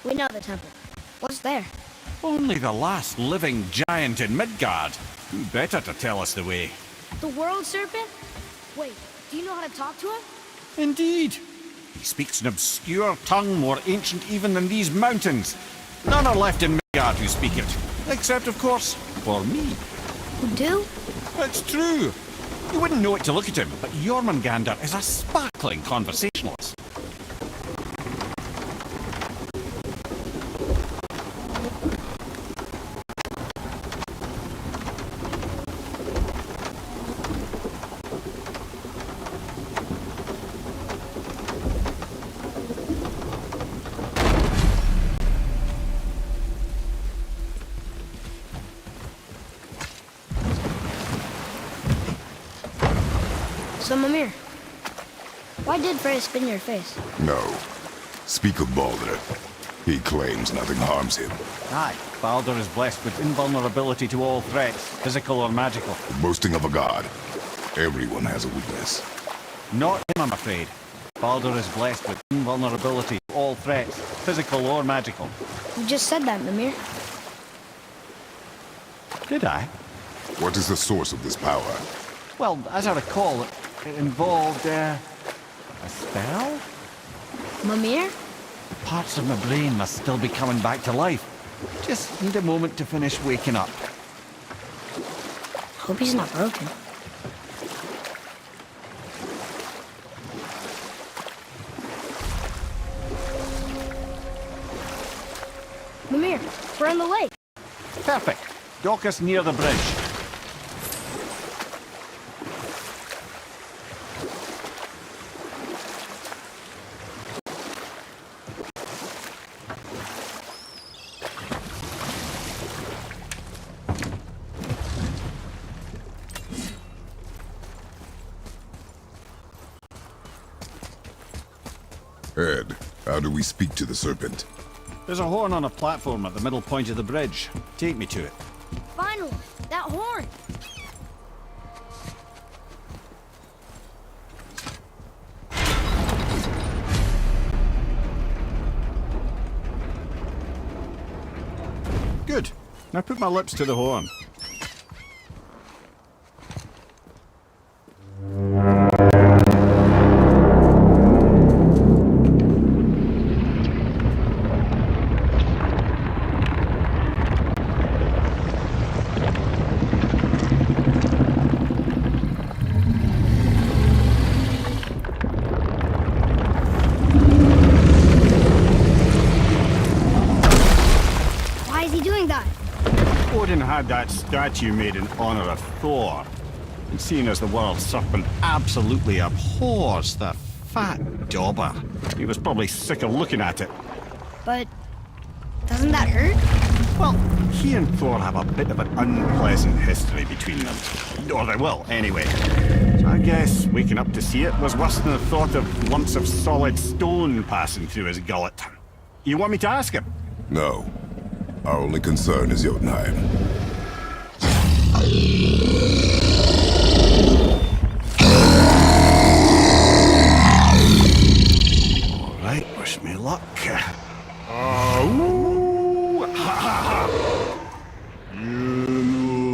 We know the temple. What's there? Only the last living giant in Midgard. Who better to tell us the way? The world serpent? Wait, do you know how to talk to him? Indeed. He speaks an obscure tongue more ancient even than these mountains. None are left in Midgard who speak it. Except, of course, for me. Who do? It's true. You wouldn't know it to look at him, but Jormungandr is a sparkling conversationalist. So, Mimir, why did Frey spin your face? No. Speak of Baldur. He claims nothing harms him. Aye, Baldur is blessed with invulnerability to all threats, physical or magical. Boasting of a god. Everyone has a weakness. Not him, I'm afraid. Baldur is blessed with invulnerability to all threats, physical or magical. You just said that, Mimir. Did I? What is the source of this power? Well, as I recall, it involved, a spell? Mimir? Parts of my brain must still be coming back to life. Just need a moment to finish waking up. Hope he's not broken. Mimir, we're on the lake. Perfect. Dock us near the bridge. Ed, how do we speak to the serpent? There's a horn on a platform at the middle point of the bridge. Take me to it. Finally, that horn. Good. Now put my lips to the horn. Odin had that statue made in honor of Thor. And seeing as the world serpent absolutely abhors the fat dauber, he was probably sick of looking at it. But doesn't that hurt? Well, he and Thor have a bit of an unpleasant history between them. Or they will, anyway. So I guess waking up to see it was worse than the thought of lumps of solid stone passing through his gullet. You want me to ask him? No. Our only concern is Jotunheim. All right, wish me luck. Ooh, ha, ha, ha. Junior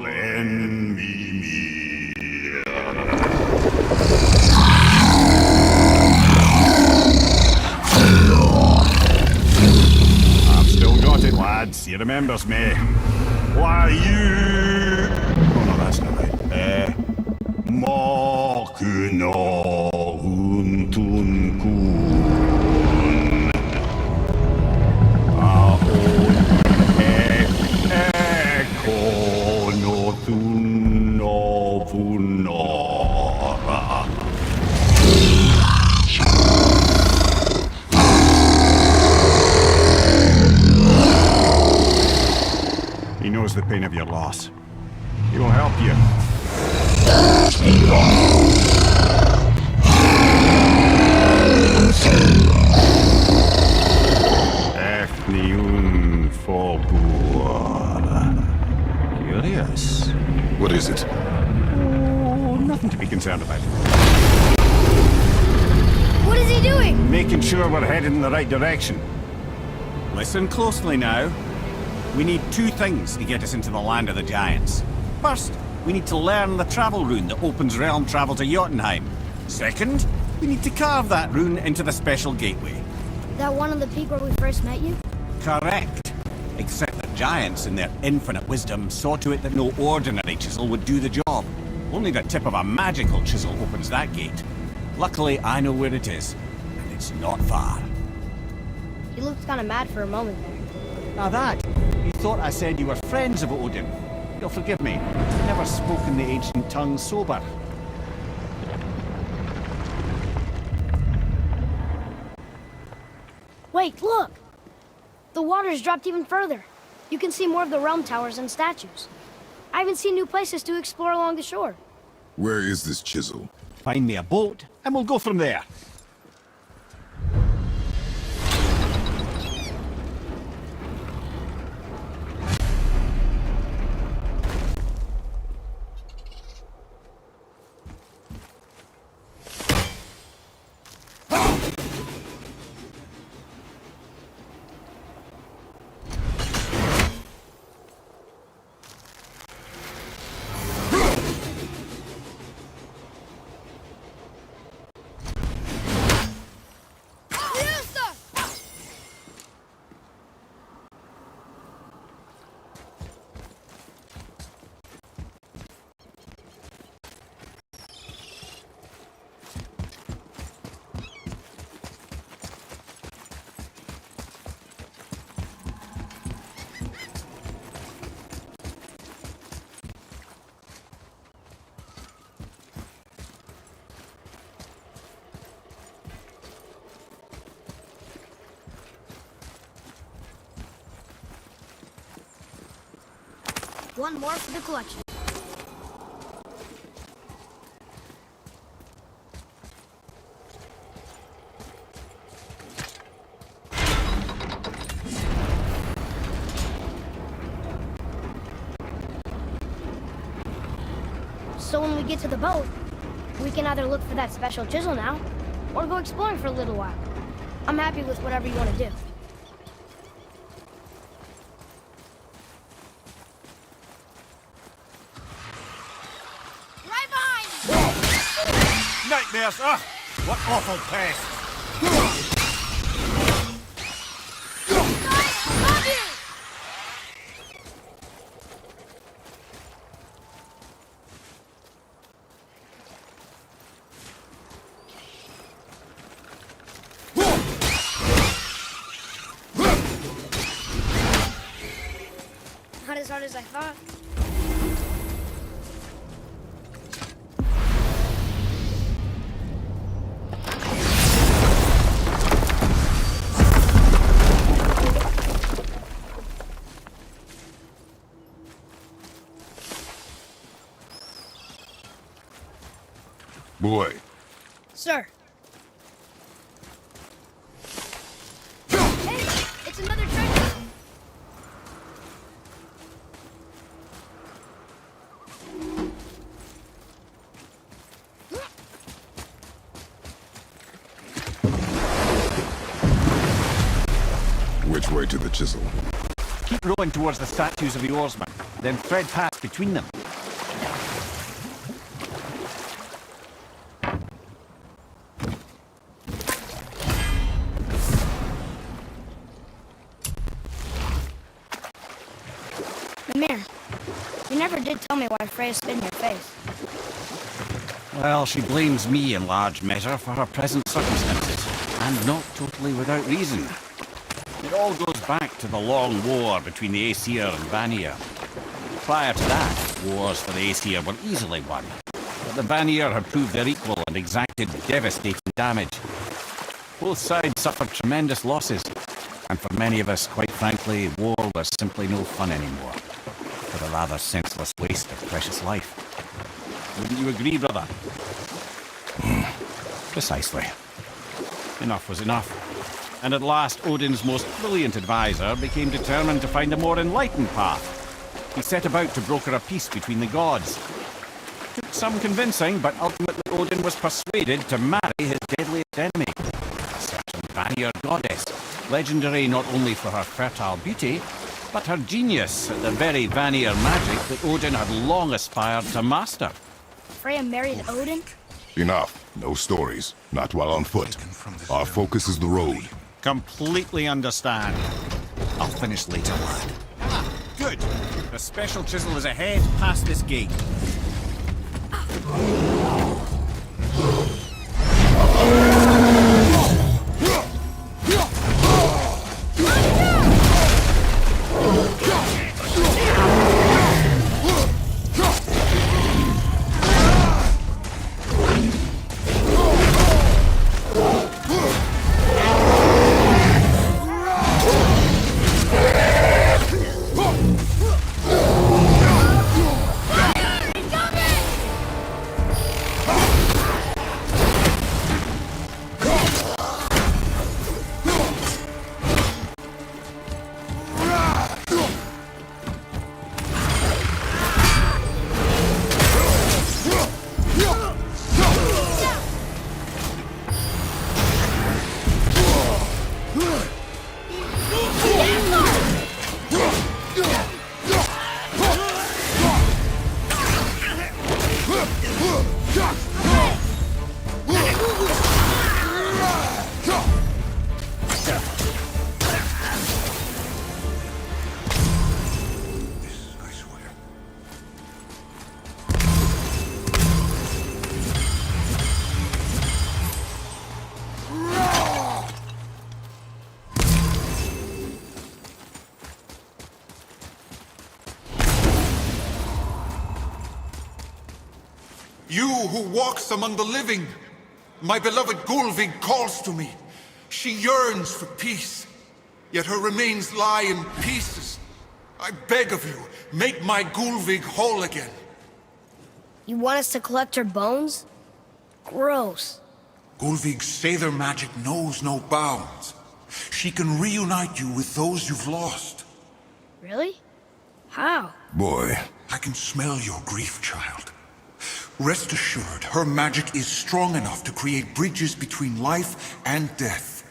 and Mimi. I've still got it, lads. He remembers me. Why you? Oh no, that's not right. Makuna huntun kun. Ekono vunora. He knows the pain of your loss. He will help you. Efniun Forbur. Curious. What is it? Oh, nothing to be concerned about. What is he doing? Making sure we're headed in the right direction. Listen closely now. We need two things to get us into the land of the giants. First, we need to learn the travel rune that opens realm travel to Jotunheim. Second, we need to carve that rune into the special gateway. That one on the peak where we first met you? Correct. Except the giants, in their infinite wisdom, saw to it that no ordinary chisel would do the job. Only the tip of a magical chisel opens that gate. Luckily, I know where it is, and it's not far. You looked kind of mad for a moment there. Now that, you thought I said you were friends of Odin. You'll forgive me. I've never spoken the ancient tongue sober. Wait, look! The water's dropped even further. You can see more of the realm towers and statues. I even see new places to explore along the shore. Where is this chisel? Find me a boat, and we'll go from there. One more for the collection. So when we get to the boat, we can either look for that special chisel now, or go exploring for a little while. I'm happy with whatever you want to do. Nightmares! Ugh! What awful pest! Not as hard as I thought. Boy. Sir. Hey, it's another treasure. Which way to the chisel? Keep rowing towards the statues of the oarsmen, then thread past between them. Mimir, you never did tell me why Freya spit in your face. Well, she blames me in large measure for her present circumstances, and not totally without reason. It all goes back to the long war between the Aesir and Vanir. Prior to that, wars for the Aesir were easily won, but the Vanir had proved their equal and exacted devastating damage. Both sides suffered tremendous losses, and for many of us, quite frankly, war was simply no fun anymore, but a rather senseless waste of precious life. Wouldn't you agree, brother? Precisely. Enough was enough. And at last, Odin's most brilliant advisor became determined to find a more enlightened path. He set about to broker a peace between the gods. Took some convincing, but ultimately Odin was persuaded to marry his deadliest enemy, a certain Vanir goddess. legendary not only for her fertile beauty, but her genius at the very Vanir magic that Odin had long aspired to master. Freya married Odin? Enough. No stories. Not while on foot. Our focus is the road. Completely understand. I'll finish later, lad. Ah, good. The special chisel is ahead past this gate. You who walks among the living, my beloved Gulvig calls to me. She yearns for peace, yet her remains lie in pieces. I beg of you, make my Gulvig whole again. You want us to collect her bones? Gross. Gulvig's Sather magic knows no bounds. She can reunite you with those you've lost. Really? How? Boy. I can smell your grief, child. Rest assured, her magic is strong enough to create bridges between life and death,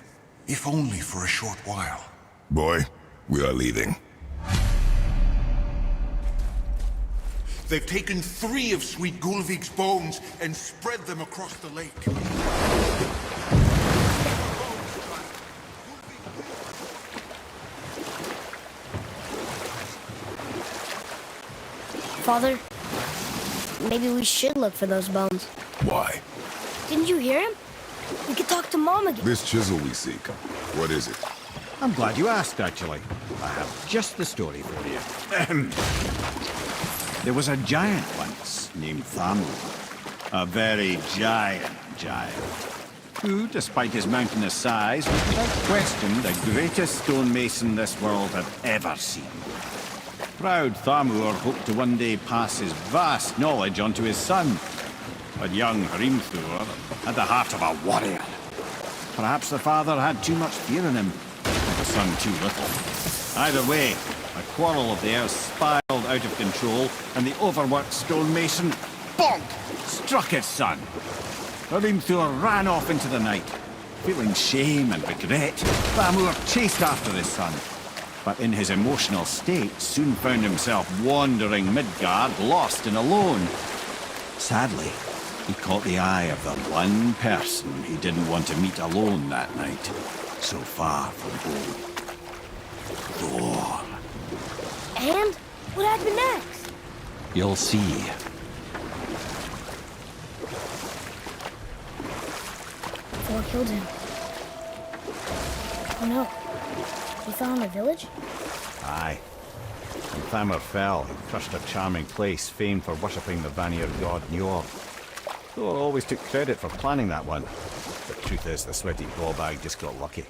if only for a short while. Boy, we are leaving. They've taken 3 of Sweet Gulvig's bones and spread them across the lake. Father, maybe we should look for those bones. Why? Didn't you hear him? We could talk to Mom again. This chisel we seek. What is it? I'm glad you asked, actually. I have just the story for you. There was a giant once named Thamur. A very giant, who, despite his mountainous size, was without question the greatest stonemason this world had ever seen. Proud Thamur hoped to one day pass his vast knowledge on to his son. But young Hrimthur had the heart of a warrior. Perhaps the father had too much fear in him, and the son too little. Either way, a quarrel of theirs spiraled out of control, and the overworked stonemason, bonk, struck his son. Hrimthur ran off into the night. Feeling shame and regret, Thamur chased after his son. But in his emotional state, soon found himself wandering Midgard, lost and alone. Sadly, he caught the eye of the one person he didn't want to meet alone that night, so far from home. Thor. And? What happened next? You'll see. Thor killed him. Oh no. He fell in the village? Aye. When Thamur fell, he crushed a charming place famed for worshipping the Vanir god Njord. Thor always took credit for planning that one. The truth is, the sweaty ballbag just got lucky.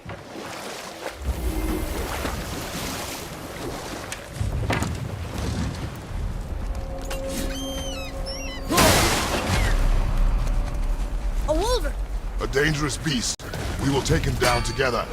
A wolver! A dangerous beast. We will take him down together.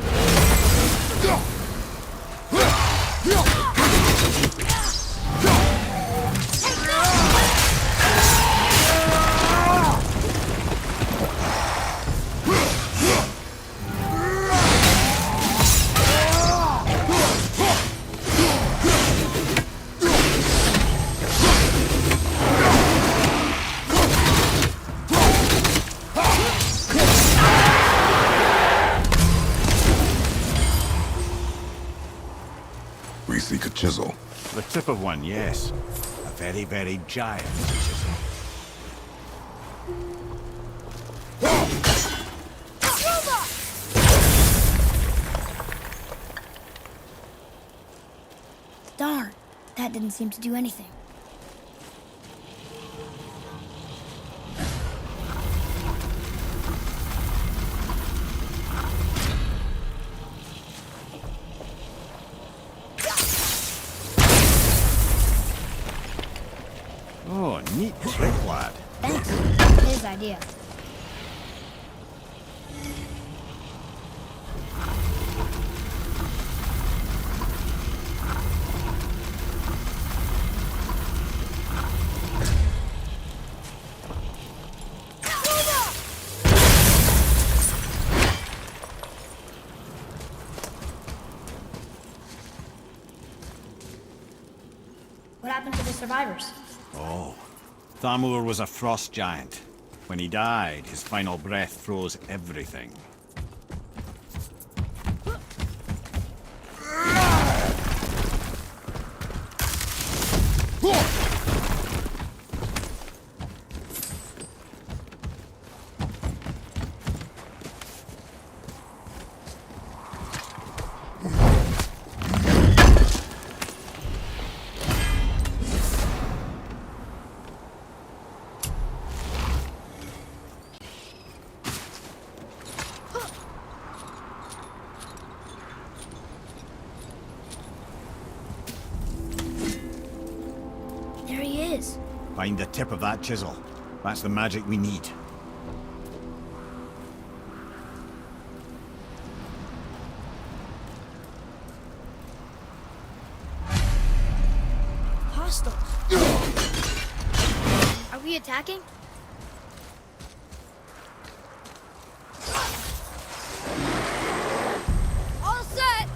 We seek a chisel. The tip of one, yes. A very, very giant chisel. Darn, that didn't seem to do anything. Oh, neat trick, lad. Thanks. His idea. What happened to the survivors? Oh, Thamur was a frost giant. When he died, his final breath froze everything. There he is. Find the tip of that chisel. That's the magic we need. Hostiles. Are we attacking? All set!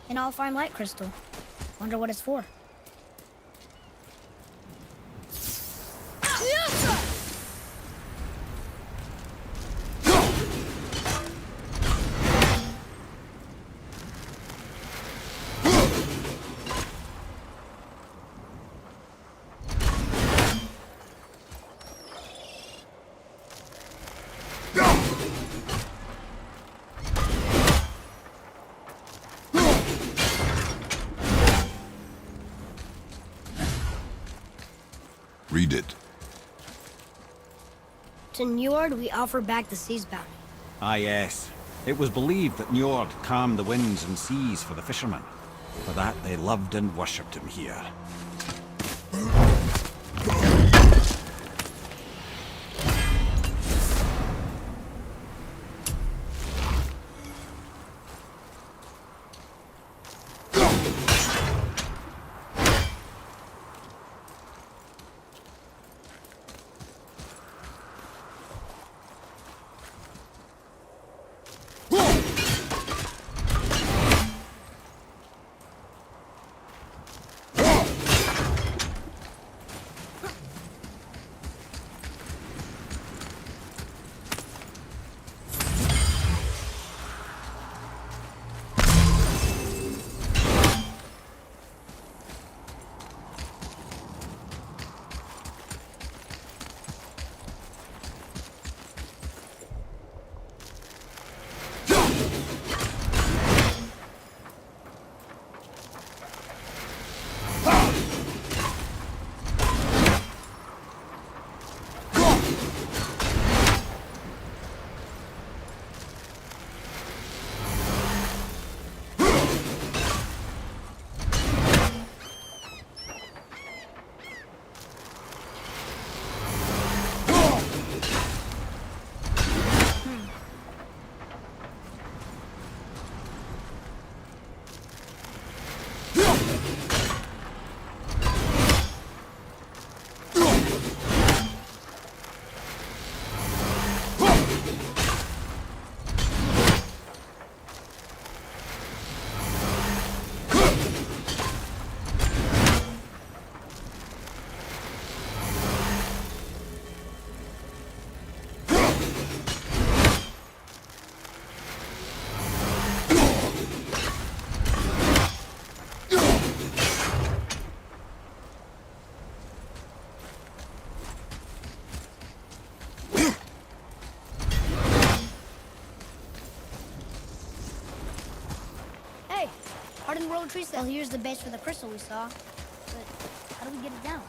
An all-fine light crystal. Wonder what it's for. Read it. To Njord, we offer back the sea's bounty. Ah, yes. It was believed that Njord calmed the winds and seas for the fishermen. For that, they loved and worshipped him here. world tree cell. Well, here's the base for the crystal we saw. But how do we get it down?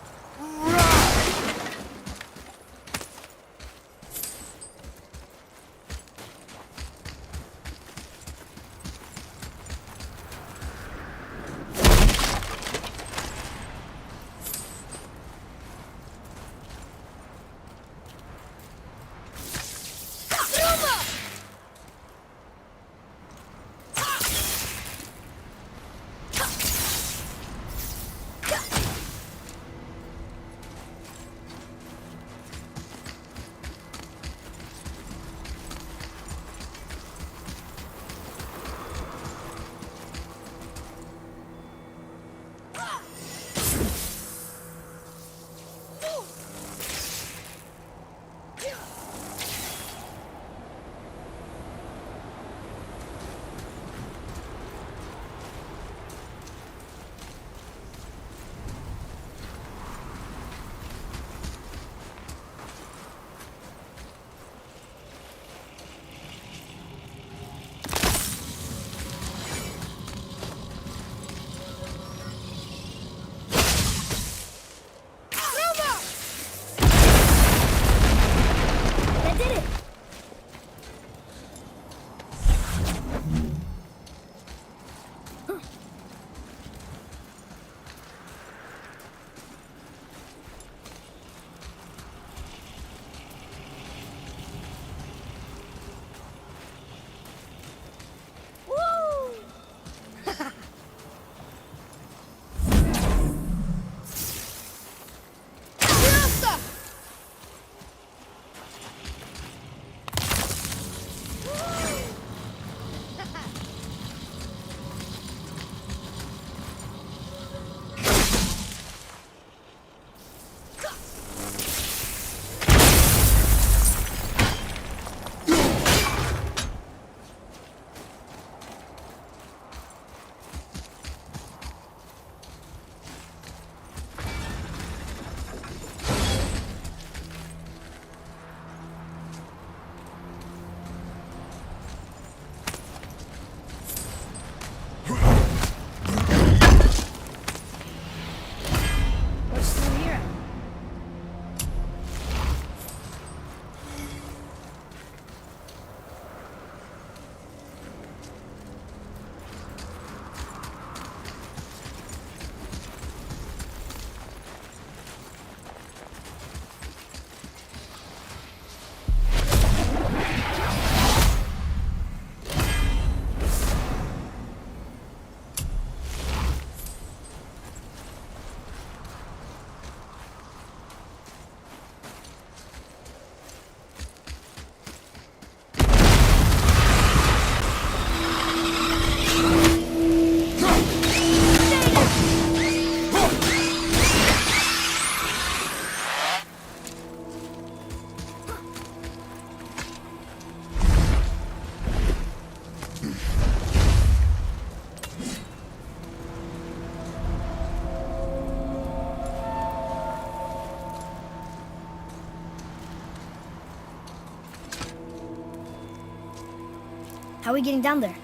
How are we getting down there?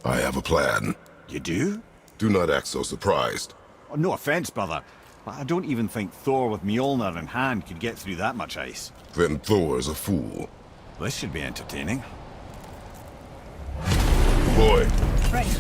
I have a plan. You do? Do not act so surprised. Oh, no offense, brother, but I don't even think Thor with Mjolnir in hand could get through that much ice. Then Thor's a fool. This should be entertaining. Boy, Ready.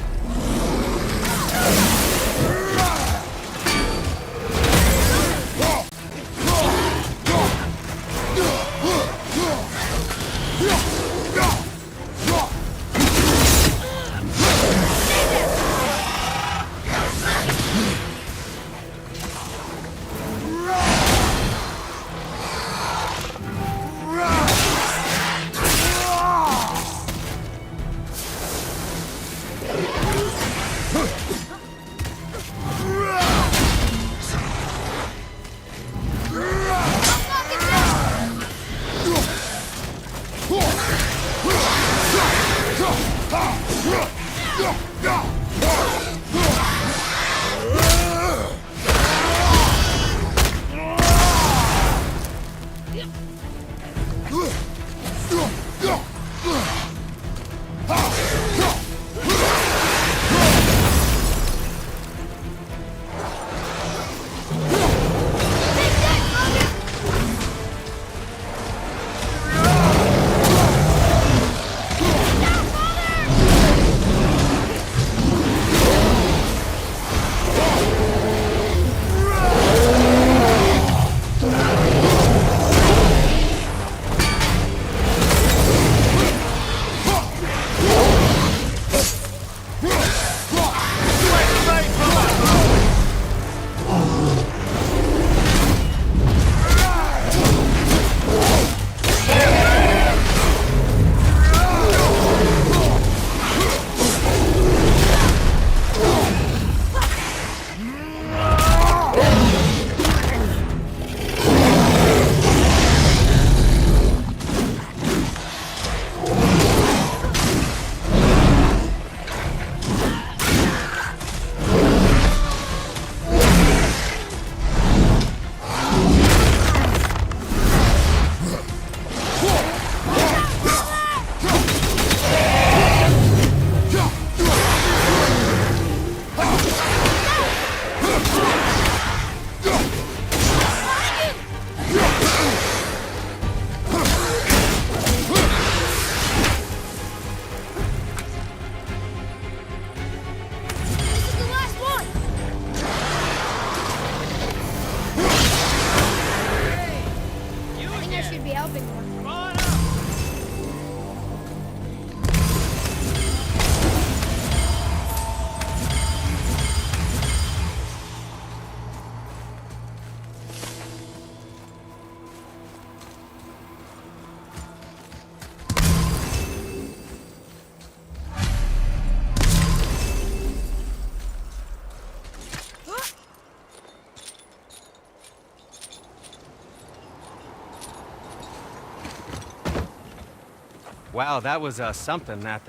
Wow, that was something, that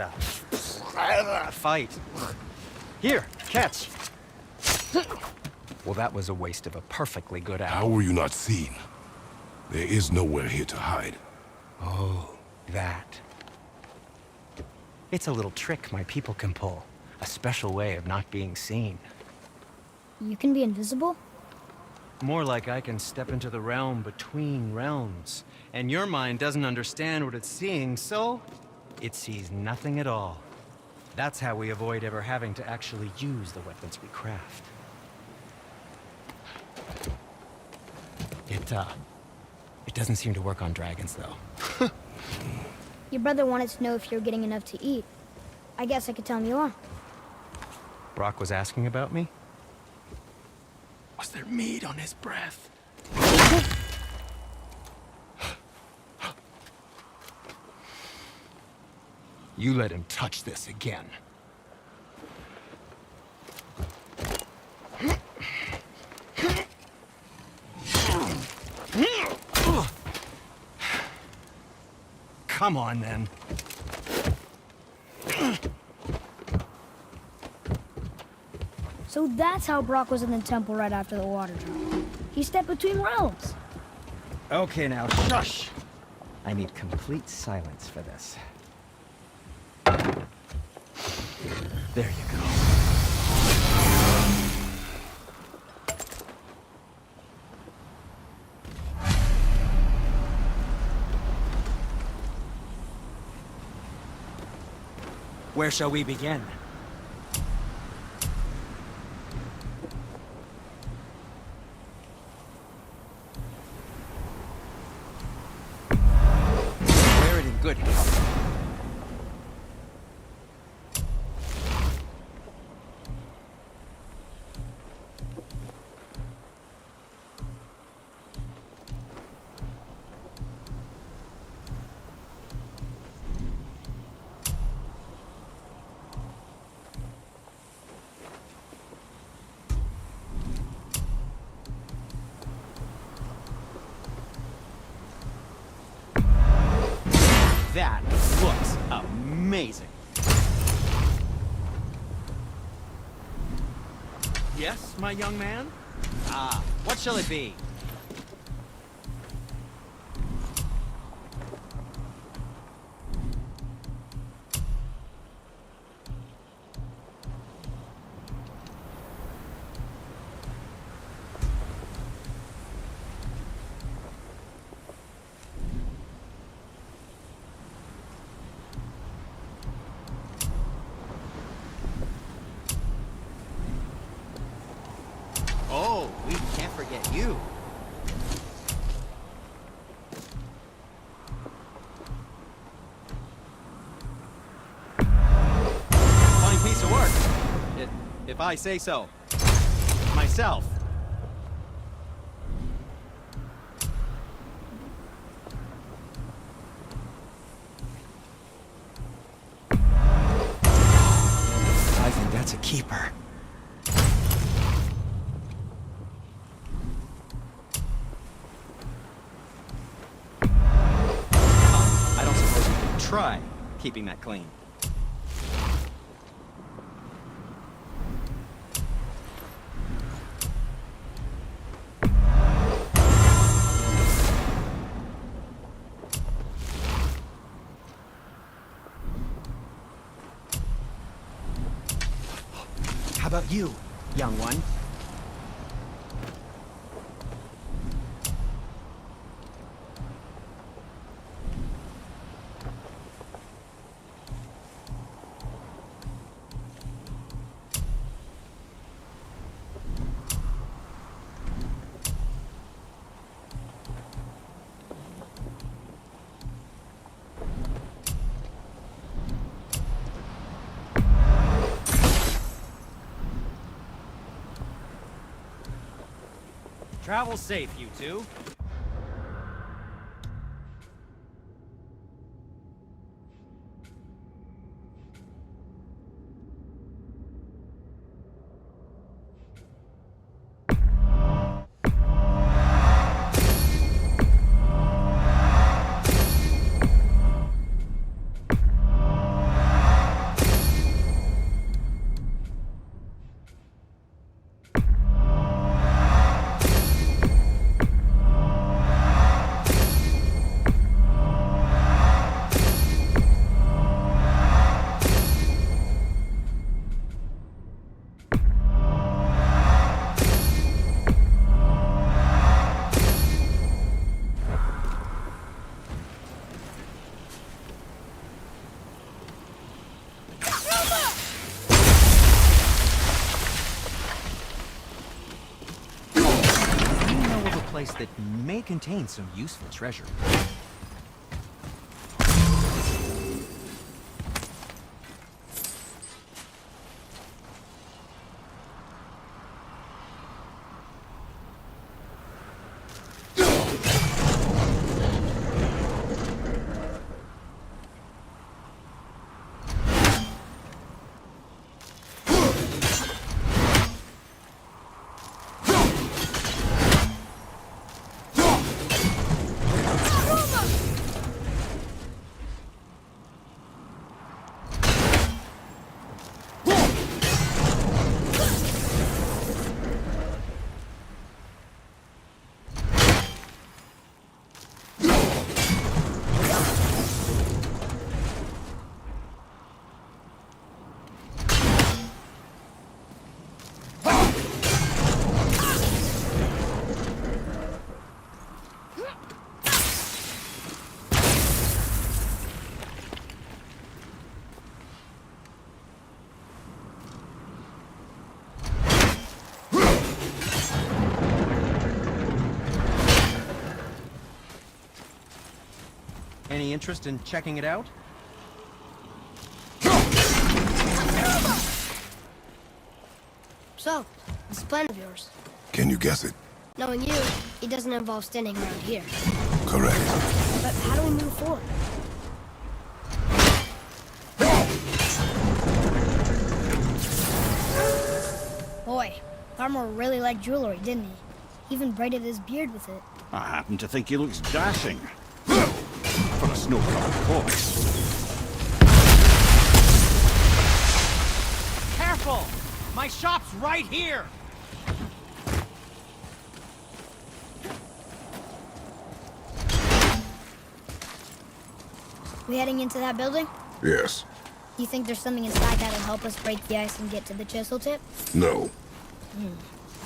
fight. Here, catch. Well, that was a waste of a perfectly good How apple. were you not seen? There is nowhere here to hide. Oh, that. It's a little trick my people can pull. A special way of not being seen. You can be invisible? More like I can step into the realm between realms. And your mind doesn't understand what it's seeing, so it sees nothing at all. That's how we avoid ever having to actually use the weapons we craft. It doesn't seem to work on dragons, though. Your brother wanted to know if you're getting enough to eat. I guess I could tell him you are. Brock was asking about me? Was there meat on his breath? You let him touch this again. Come on, then. So that's how Brock was in the temple right after the water drop. He stepped between realms. Okay, now, shush! I need complete silence for this. There you go. Where shall we begin? Wear it in good health. That looks amazing. Yes, my young man? What shall it be? Oh, we can't forget you. Fine piece of work, if I say so. Myself. I think that's a keeper. I don't suppose you could try keeping that clean. How about you, young one? Travel safe, you two. place that may contain some useful treasure. Any interest in checking it out? So, this plan of yours. Can you guess it? Knowing you, it doesn't involve standing around here. Correct. But how do we move forward? Boy, Armor really liked jewelry, didn't he? Even braided his beard with it. I happen to think he looks dashing. For a snow-covered corpse. Careful! My shop's right here! We heading into that building? Yes. You think there's something inside that'll help us break the ice and get to the chisel tip? No.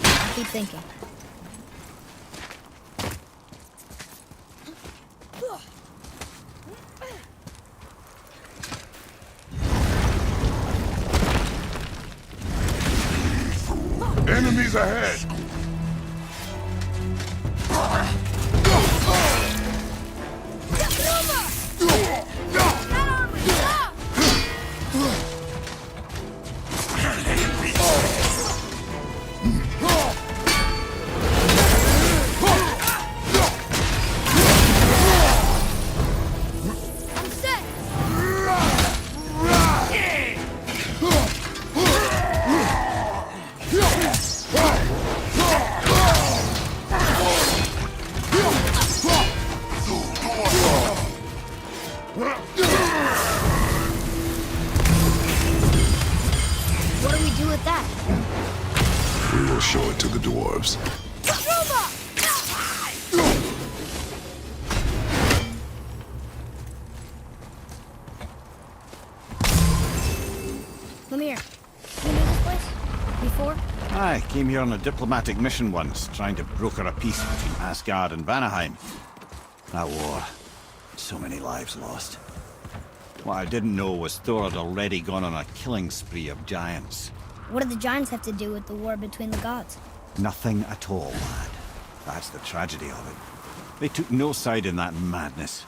I keep thinking. Enemies ahead! What do we do with that? We will show it to the dwarves. Come here. You knew this place? Before? I came here on a diplomatic mission once, trying to broker a peace between Asgard and Vanaheim. That war. So many lives lost. What I didn't know was Thor had already gone on a killing spree of giants. What did the giants have to do with the war between the gods? Nothing at all, lad. That's the tragedy of it. They took no side in that madness.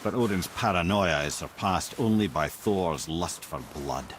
But Odin's paranoia is surpassed only by Thor's lust for blood.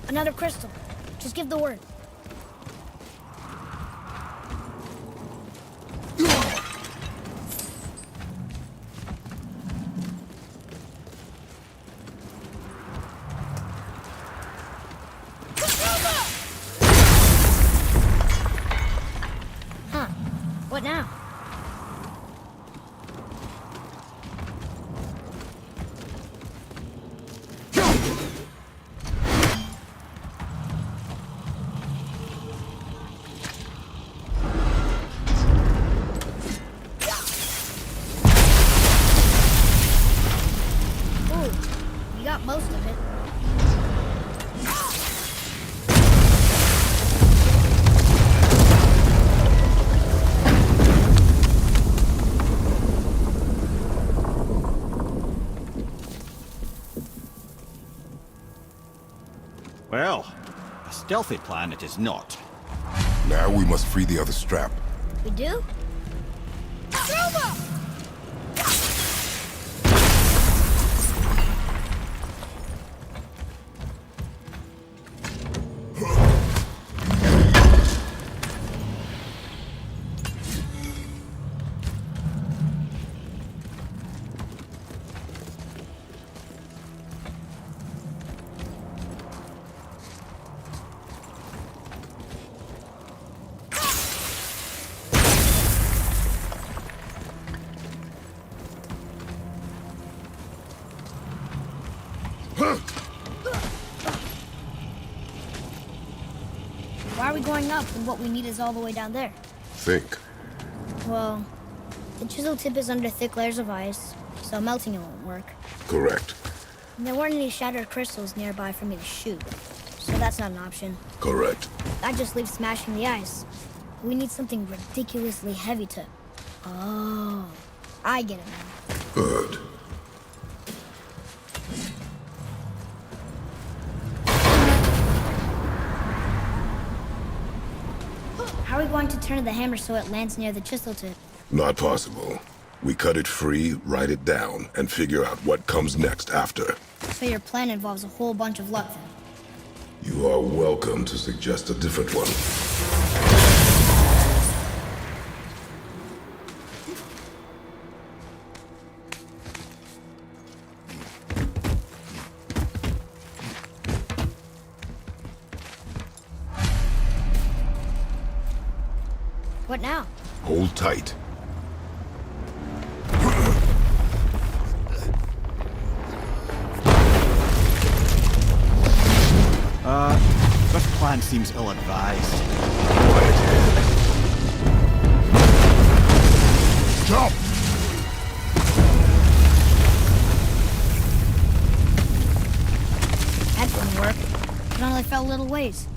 Another crystal. Just give the word. Huh. What now? You got most of it. Well, a stealthy plan it is not. Now we must free the other strap. We do? Why are we going up when what we need is all the way down there? Think. Well, the chisel tip is under thick layers of ice, so melting it won't work. Correct. And there weren't any shattered crystals nearby for me to shoot, so that's not an option. Correct. That just leaves smashing the ice. We need something ridiculously heavy to... Oh, I get it now. Good. How are we going to turn the hammer so it lands near the chisel tip? Not possible. We cut it free, write it down, and figure out what comes next after. So your plan involves a whole bunch of luck then? You are welcome to suggest a different one. What now? Hold tight. This plan seems ill-advised. Jump! That didn't work. It only fell a little ways.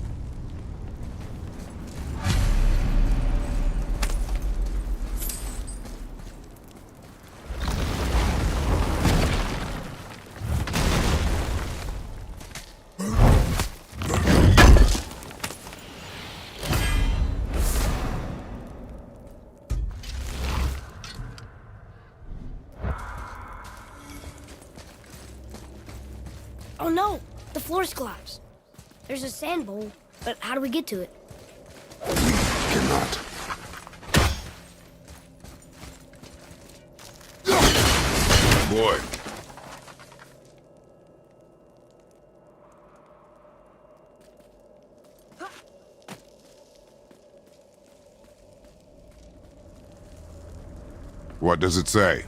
Oh no! The floor's collapsed. There's a sand bowl, but how do we get to it? Cannot. Boy. What does it say?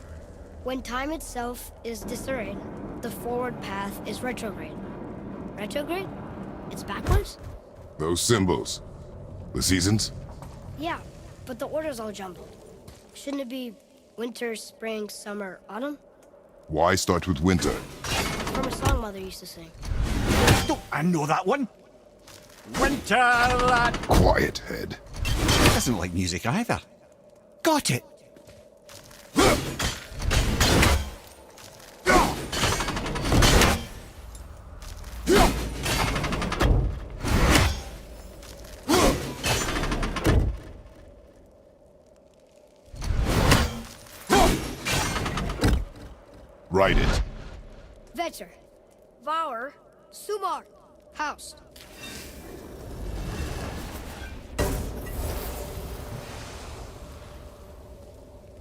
When time itself is disarrayed, the forward path is retrograde. Retrograde? It's backwards? Those symbols. The seasons? Yeah, but the order's all jumbled. Shouldn't it be winter, spring, summer, autumn? Why start with winter? From a song Mother used to sing. Oh, I know that one. Winter lad. Quiet, head. Doesn't like music either. Got it. Write it. Vetter. Vauer. Sumar. House.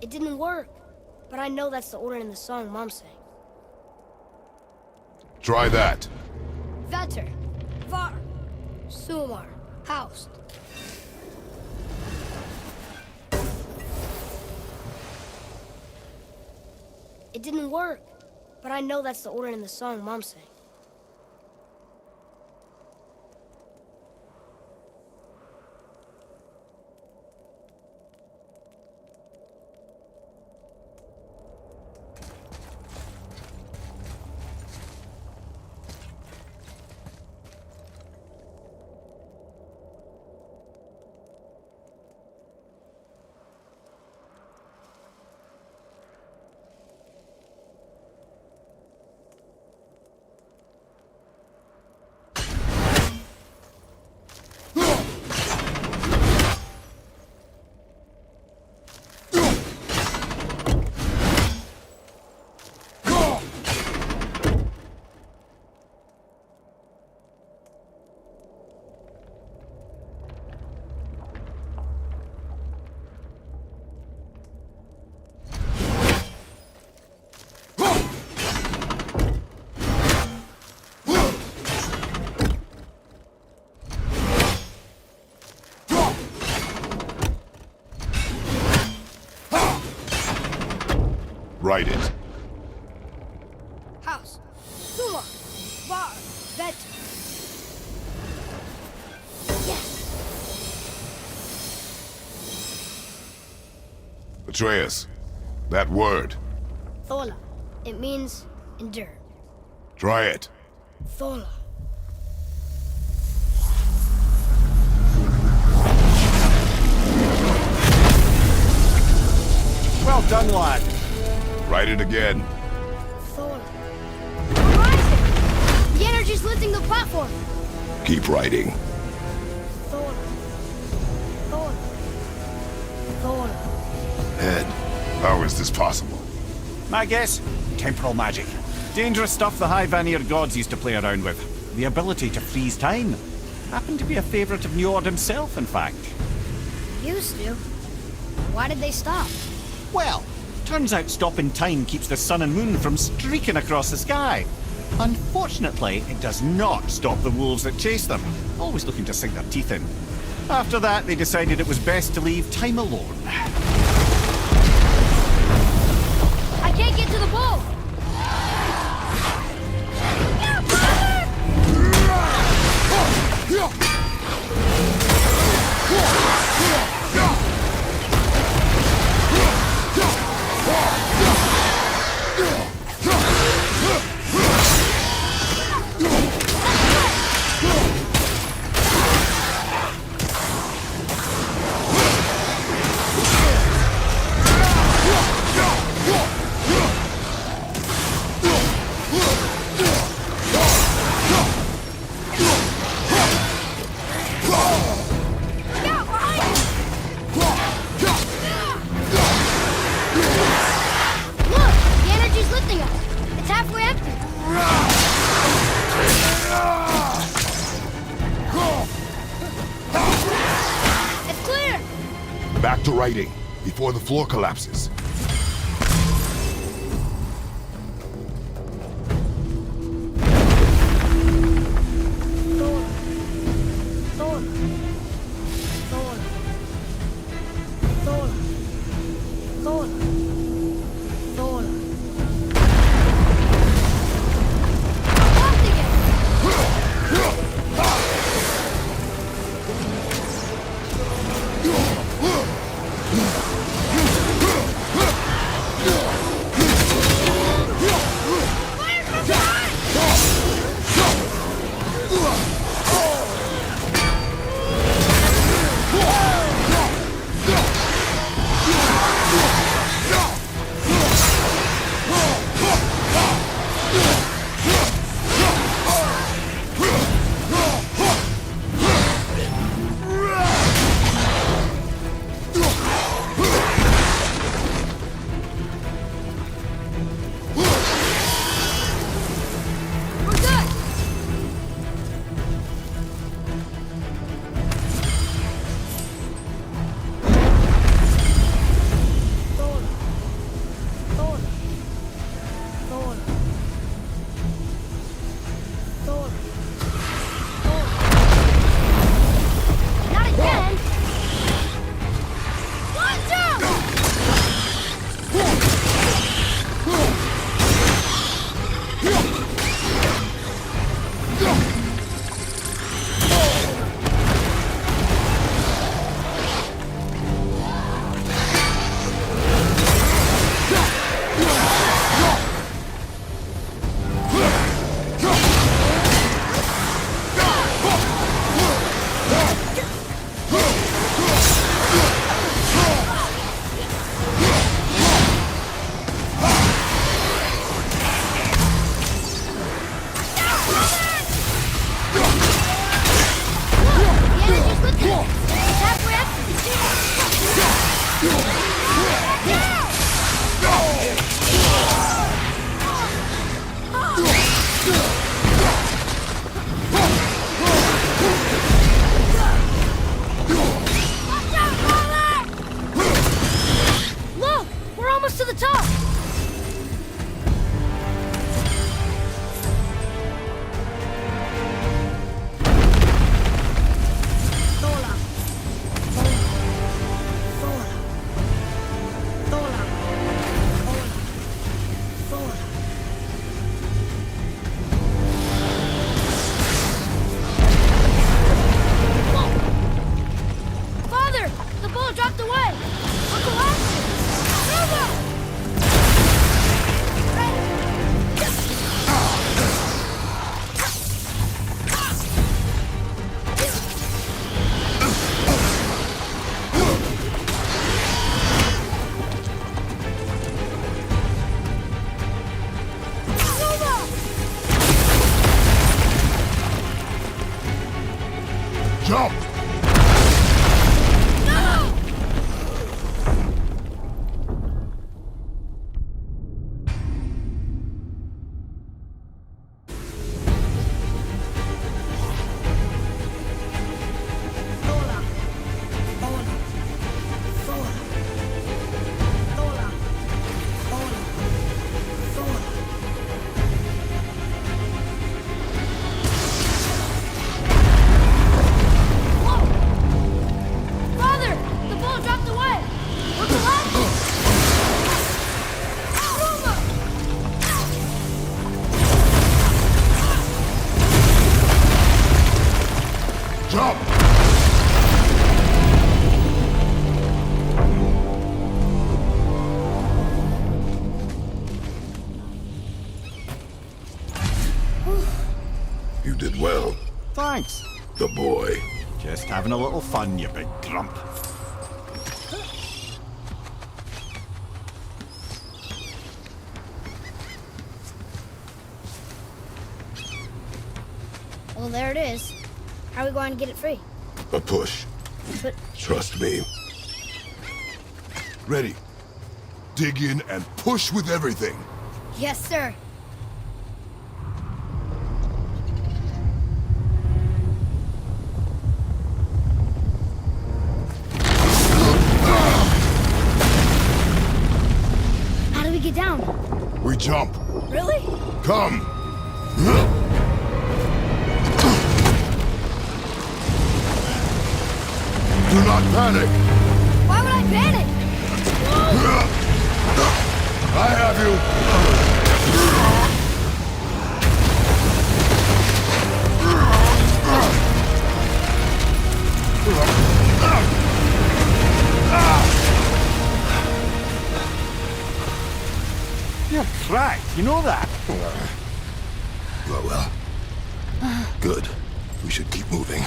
It didn't work, but I know that's the order in the song Mom sang. Try that. Vetter. Var. Sumar. House. It didn't work, but I know that's the order in the song Mom sang. Write it. House. Suma. Var. Vet. Yes. Atreus. That word. Thola. It means endure. Try it. Thola. Well done, lad. Write it again. Thola. We're rising! The energy's lifting the platform! Keep writing. Thola. Thola. Thola. Head. How is this possible? My guess? Temporal magic. Dangerous stuff the High Vanir gods used to play around with. The ability to freeze time. Happened to be a favourite of Njord himself, in fact. Used to. Why did they stop? Well, turns out stopping time keeps the sun and moon from streaking across the sky. Unfortunately, it does not stop the wolves that chase them, always looking to sink their teeth in. After that, they decided it was best to leave time alone. I can't get to the boat! writing before the floor collapses. Jump! Jump! You did well, Thanks. the boy. Just having a little fun, you big grump. Well, there it is. How are we going to get it free? A push. But Trust me. Ready. Dig in and push with everything. yes, sir. jump. Really? Come. Do not panic. Why would I panic? I have you. You're cracked, you know that? Well. Good. We should keep moving.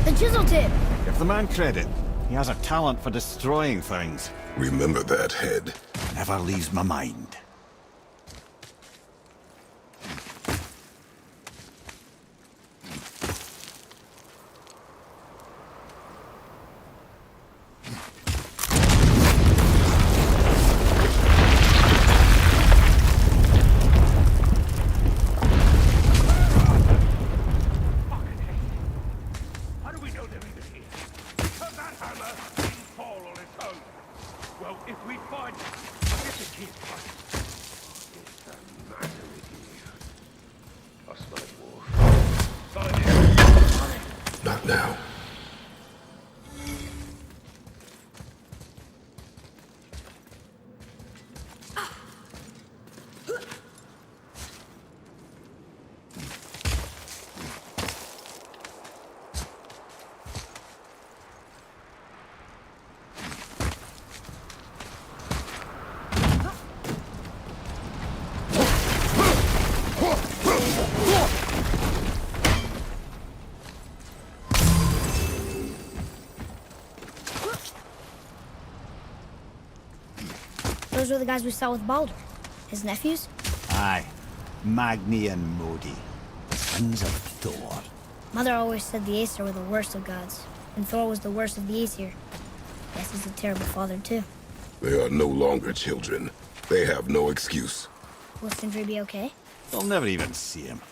The chisel tip. Give the man credit. He has a talent for destroying things. Remember that, Head. Never leaves my mind. How do we know they're even here? Because that hammer didn't fall on its own. Well, if we find it, get the kid first. What's the matter with you? I smell wolf. Not now. Those were the guys we saw with Baldur. His nephews? Aye. Magni and Modi. Sons of Thor. Mother always said the Aesir were the worst of gods, and Thor was the worst of the Aesir. Guess he's a terrible father, too. They are no longer children. They have no excuse. Will Sindri be okay? They'll never even see him.